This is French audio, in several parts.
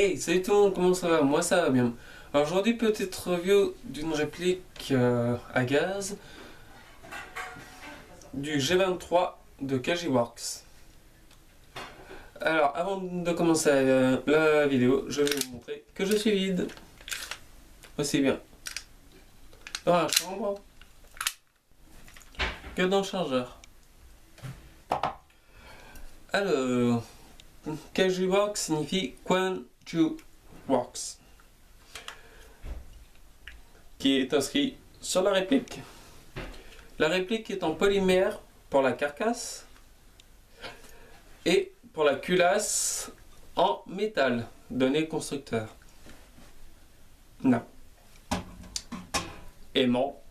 Hey, salut tout le monde, comment ça va? Moi ça va bien. Alors aujourd'hui, petite review d'une réplique à gaz du G23 de Kajiworks. Alors avant de commencer la vidéo, je vais vous montrer que je suis vide. Aussi bien dans la chambre que dans le chargeur. Alors, Kajiworks signifie Quanju Works, qui est inscrit sur la réplique. La réplique est en polymère pour la carcasse et pour la culasse en métal, donné constructeur. Non. Aimant.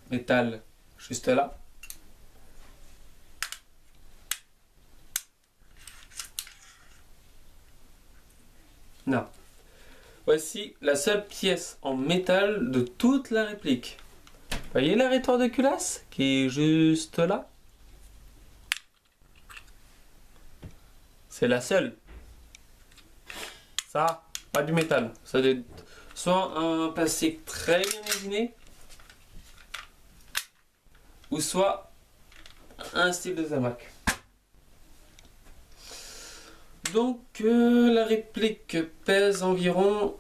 Métal, juste là. Non. Voici la seule pièce en métal de toute la réplique. Voyez la rétoire de culasse qui est juste là? C'est la seule. Ça, pas du métal. Ça doit être soit un plastique très bien usiné, ou soit un style de Zamac. Donc la réplique pèse environ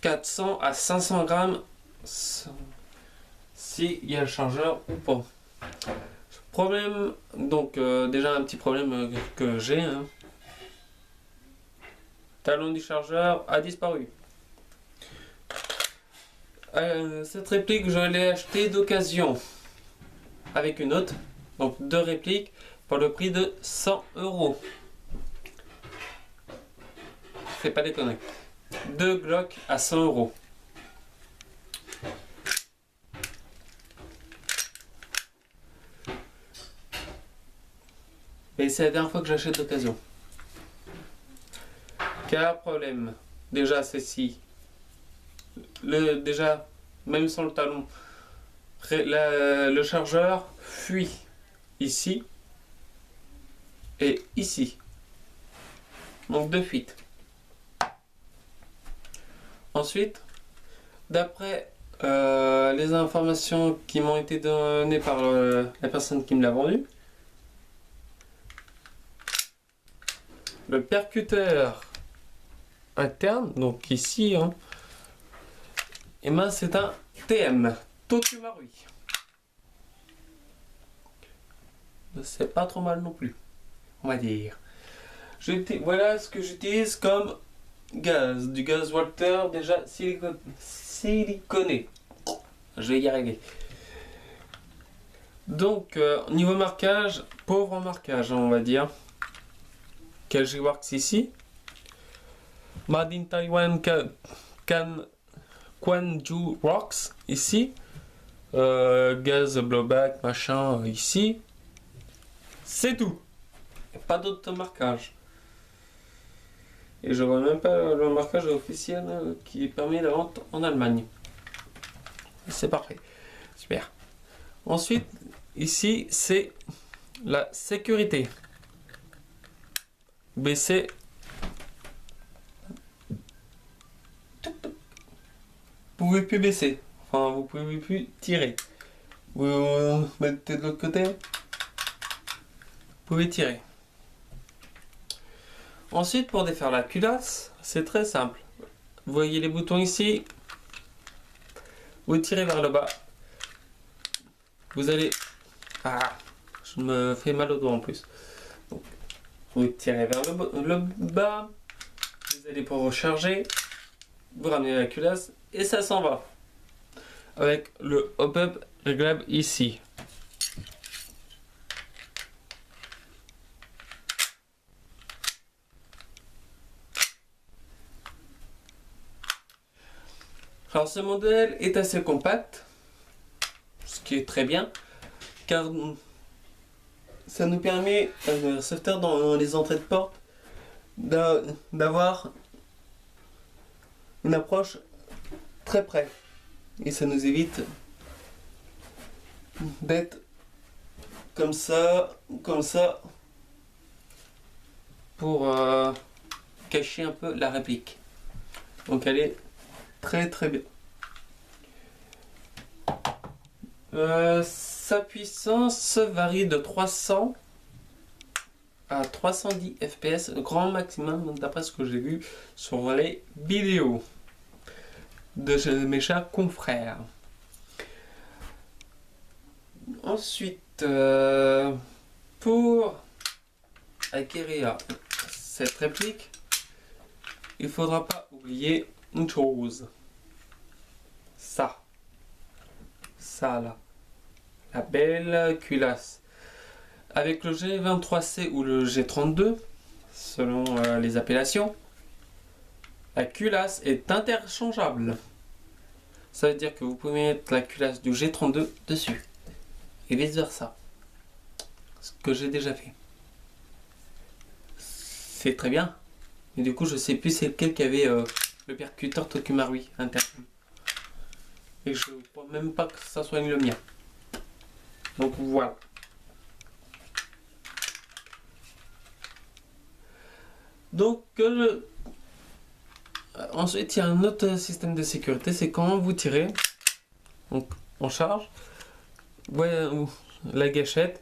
400 à 500 grammes s'il y a le chargeur ou pas. Problème, donc déjà un petit problème que j'ai, hein. Talon du chargeur a disparu. Cette réplique, je l'ai achetée d'occasion avec une autre, donc deux répliques pour le prix de 100 €. C'est pas déconner. Deux Glock à 100 €. Et c'est la dernière fois que j'achète d'occasion. Car problème, déjà ceci, déjà même sans le talon, le chargeur fuit ici et ici. Donc deux fuites. Ensuite, d'après les informations qui m'ont été données par la personne qui me l'a vendu, le percuteur interne, donc ici, hein, et ben c'est un TM, Tokumarui. C'est pas trop mal non plus, on va dire. Voilà ce que j'utilise comme gaz, du gaz Walter, déjà siliconé. Je vais y arriver. Donc, niveau marquage, pauvre marquage, on va dire. Kajiworks ici. Made in Taiwan, Quanju Works ici. Gaz blowback, machin, ici. C'est tout. Pas d'autre marquage. Et je vois même pas le marquage officiel qui permet la vente en Allemagne. C'est parfait. Super. Ensuite, ici, c'est la sécurité. Baisser. Vous pouvez plus baisser. Enfin, vous pouvez plus tirer. Vous mettez de l'autre côté. Vous pouvez tirer. Ensuite, pour défaire la culasse, c'est très simple. Vous voyez les boutons ici. Vous tirez vers le bas. Vous allez... Ah, je me fais mal au doigt en plus. Donc, vous tirez vers le bas. Vous allez pour recharger. Vous ramenez la culasse et ça s'en va. Avec le hop-up réglable ici. Alors ce modèle est assez compact, ce qui est très bien, car ça nous permet, sauveteur dans les entrées de porte, d'avoir une approche très près. Et ça nous évite d'être comme ça, pour cacher un peu la réplique. Donc elle est très très bien. Sa puissance varie de 300 à 310 fps, grand maximum d'après ce que j'ai vu sur les vidéos de mes chers confrères. Ensuite, pour acquérir cette réplique, il faudra pas oublier une chose. Ça là, la belle culasse. Avec le G23C ou le G32, selon les appellations, la culasse est interchangeable. Ça veut dire que vous pouvez mettre la culasse du G32 dessus. Et vice versa. Ce que j'ai déjà fait. C'est très bien. Mais du coup, je sais plus c'est lequel qui avait le percuteur Tokumarui interne. Et je ne crois même pas que ça soit le mien. Donc voilà. Donc ensuite il y a un autre système de sécurité, c'est quand vous tirez, donc on charge, ouais, la gâchette.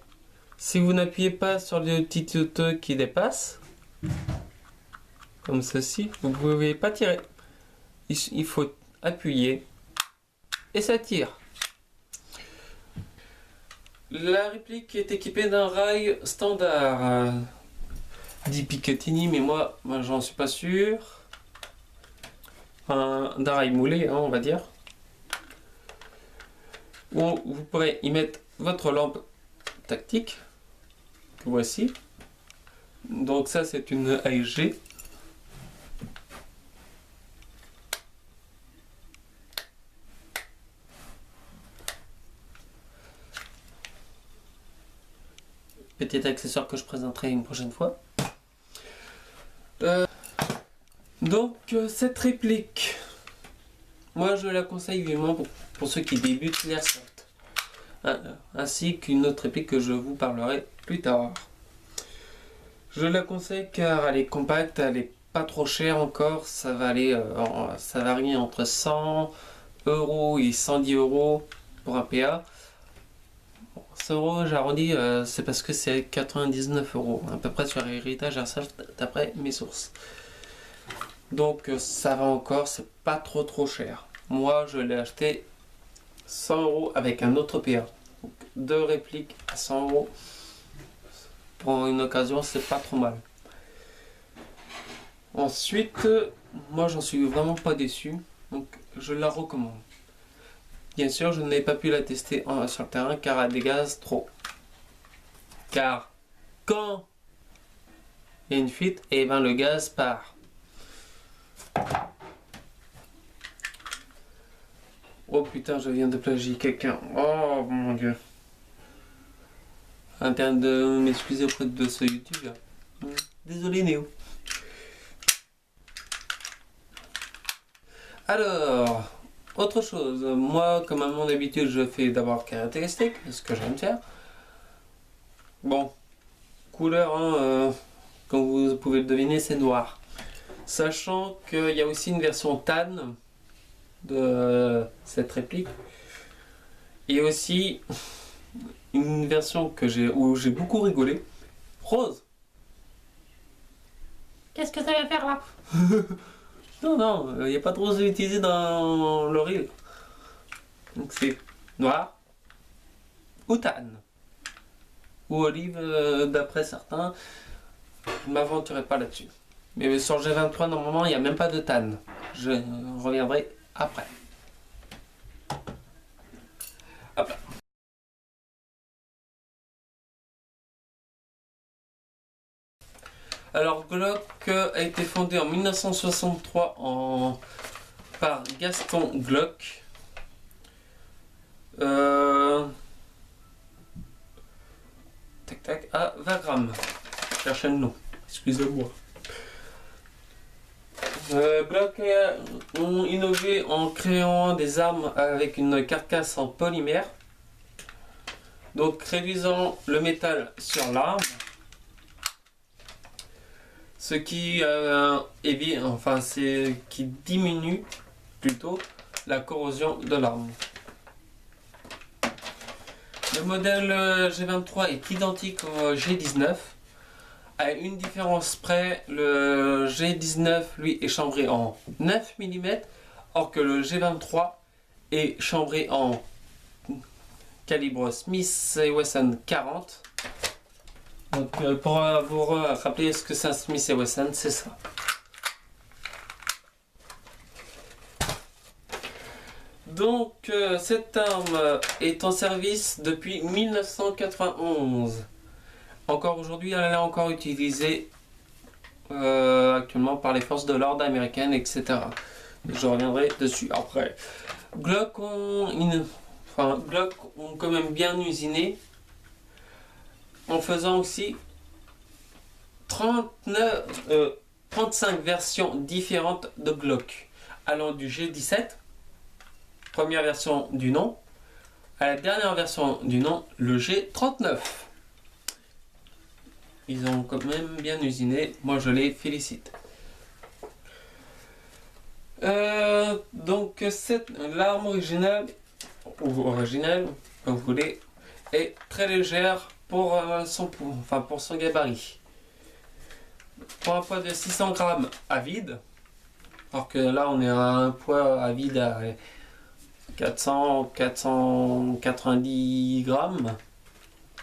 Si vous n'appuyez pas sur le petit tuto qui dépasse, comme ceci, vous ne pouvez pas tirer. Il faut appuyer et ça tire. La réplique est équipée d'un rail standard. Dit Picatinny, mais moi j'en suis pas sûr. D'un rail moulé, hein, on va dire. Où vous pourrez y mettre votre lampe tactique. Que voici. Donc ça c'est une AEG. Petit accessoire que je présenterai une prochaine fois. Donc cette réplique, moi je la conseille vivement pour ceux qui débutent l'airsoft, ainsi qu'une autre réplique que je vous parlerai plus tard. Je la conseille car elle est compacte, elle est pas trop chère encore, ça va aller, ça varie entre 100 € et 110 € pour un PA. 100 € j'arrondis, c'est parce que c'est 99 € à peu près sur Héritage Airsoft d'après mes sources. Donc ça va encore, c'est pas trop cher. Moi je l'ai acheté 100 € avec un autre PA. Donc, 2 répliques à 100 € pour une occasion, c'est pas trop mal. Ensuite, moi j'en suis vraiment pas déçu, donc je la recommande. Bien sûr, je n'ai pas pu la tester sur le terrain car elle dégaze trop. Car quand il y a une fuite, et ben le gaz part. Oh putain, je viens de plagier quelqu'un. Oh mon dieu. Interne de m'excuser auprès de ce YouTube là. Désolé Néo. Alors, autre chose. Moi, comme à mon habitude, je fais d'abord caractéristiques, ce que j'aime faire. Bon, couleur, hein, comme vous pouvez le deviner, c'est noir. Sachant qu'il y a aussi une version tan de cette réplique. Et aussi une version où j'ai beaucoup rigolé. Rose. Qu'est-ce que ça vient faire là? Non, il n'y a pas de rose utilisé dans le reel. Donc c'est noir ou tan. Ou olive d'après certains. Je ne m'aventurerai pas là-dessus. Mais sur G23 normalement il n'y a même pas de tan. Je reviendrai après. Hop là. Alors Glock a été fondé en 1963 par Gaston Glock. À Wagram. Je cherchais le nom. Excusez-moi. Glock ont innové en créant des armes avec une carcasse en polymère. Donc réduisant le métal sur l'arme. ce qui évite, enfin c'est qui diminue plutôt la corrosion de l'arme. Le modèle G23 est identique au G19. À une différence près, le G19 lui est chambré en 9 mm, or que le G23 est chambré en calibre Smith & Wesson 40. Donc pour vous rappeler ce que c'est un Smith & Wesson, c'est ça. Donc cette arme est en service depuis 1991. Encore aujourd'hui, elle est encore utilisée actuellement par les forces de l'ordre américaines, etc. Je reviendrai dessus après. Glock ont quand même bien usiné en faisant aussi 35 versions différentes de Glock, allant du G17, première version du nom, à la dernière version du nom, le G39. Ils ont quand même bien usiné, moi je les félicite. Donc l'arme originale, ou originale, comme vous voulez, est très légère pour son gabarit. Pour un poids de 600 grammes à vide, alors que là on est à un poids à vide à 490 grammes,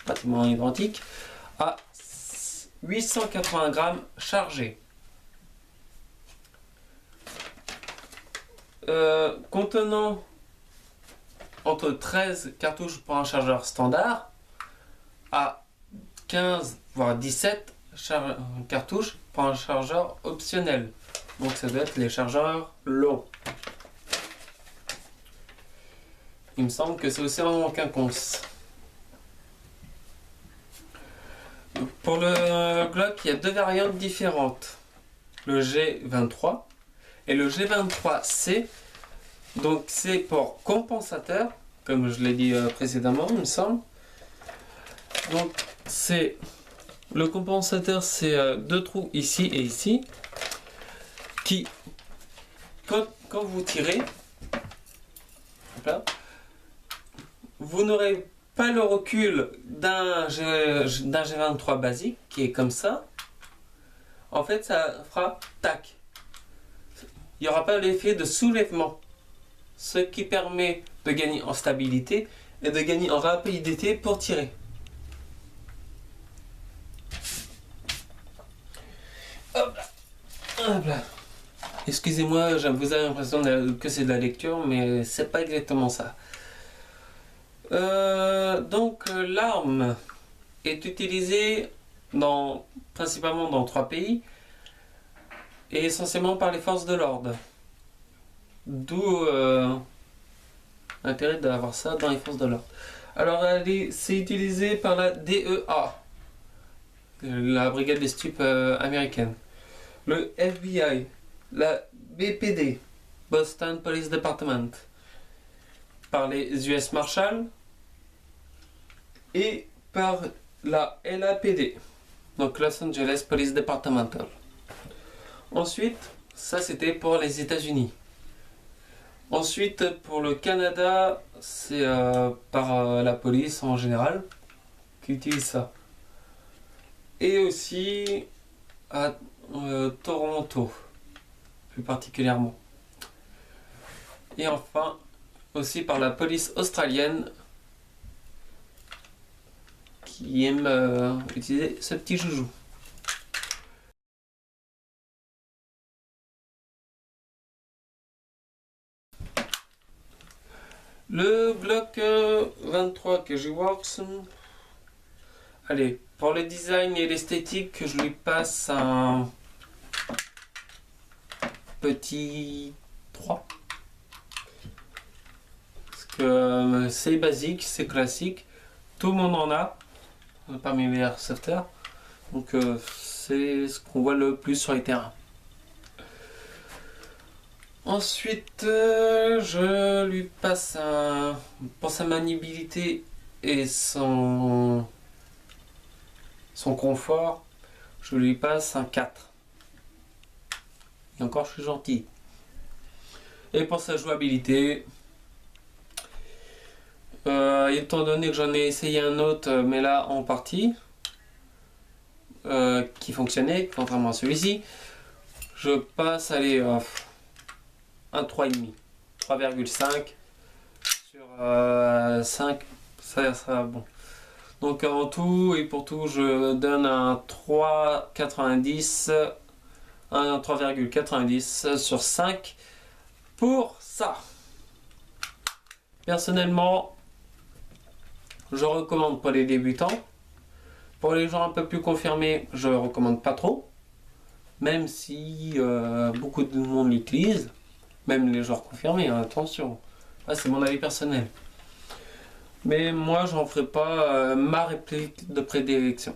pratiquement identique, à 880 grammes chargés. Contenant entre 13 cartouches pour un chargeur standard à 15 voire 17 cartouches pour un chargeur optionnel. Donc ça doit être les chargeurs longs. Il me semble que c'est aussi en quinconce. Pour le Glock, il y a deux variantes différentes. Le G23 et le G23C. Donc c'est pour compensateur, comme je l'ai dit précédemment, il me semble. Donc c'est le compensateur, c'est deux trous ici et ici, qui quand vous tirez, là, vous n'aurez pas le recul d'un G23 basique qui est comme ça. En fait, ça fera tac. Il n'y aura pas l'effet de soulèvement, ce qui permet de gagner en stabilité et de gagner en rapidité pour tirer. Hop là. Hop là. Excusez-moi, vous avez l'impression que c'est de la lecture, mais c'est pas exactement ça. Donc l'arme est utilisée principalement dans 3 pays et essentiellement par les forces de l'ordre. D'où l'intérêt d'avoir ça dans les forces de l'ordre. Alors c'est utilisé par la DEA, la brigade des stupes américaine, le FBI, la BPD, Boston Police Department, par les US Marshals et par la LAPD, donc Los Angeles Police Departmental. Ensuite, ça c'était pour les États-Unis. Ensuite, pour le Canada, c'est par la police en général qui utilise ça. Et aussi à Toronto, plus particulièrement. Et enfin, aussi par la police australienne qui aime utiliser ce petit joujou. Le Glock 23 KG-Works, allez, pour le design et l'esthétique, je lui passe un petit 3. Parce que c'est basique, c'est classique, tout le monde en a, parmi les airsofters. Donc c'est ce qu'on voit le plus sur les terrains. Ensuite, je lui passe pour sa maniabilité et son confort, je lui passe un 4. Et encore, je suis gentil. Et pour sa jouabilité, étant donné que j'en ai essayé un autre, mais là en partie, qui fonctionnait, contrairement à celui-ci, je passe, allez, un 3,5. 3,5 sur 5, ça sera bon. Donc en tout et pour tout, je donne un 3,90, un 3,90 sur 5 pour ça. Personnellement, je recommande pour les débutants. Pour les gens un peu plus confirmés, je ne recommande pas trop. Même si beaucoup de monde l'utilise. Même les joueurs confirmés, hein, attention. Ah, c'est mon avis personnel. Mais moi, j'en ferai pas ma réplique de prédilection.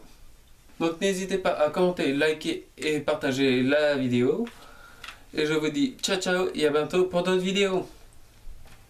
Donc n'hésitez pas à commenter, liker et partager la vidéo. Et je vous dis ciao ciao et à bientôt pour d'autres vidéos.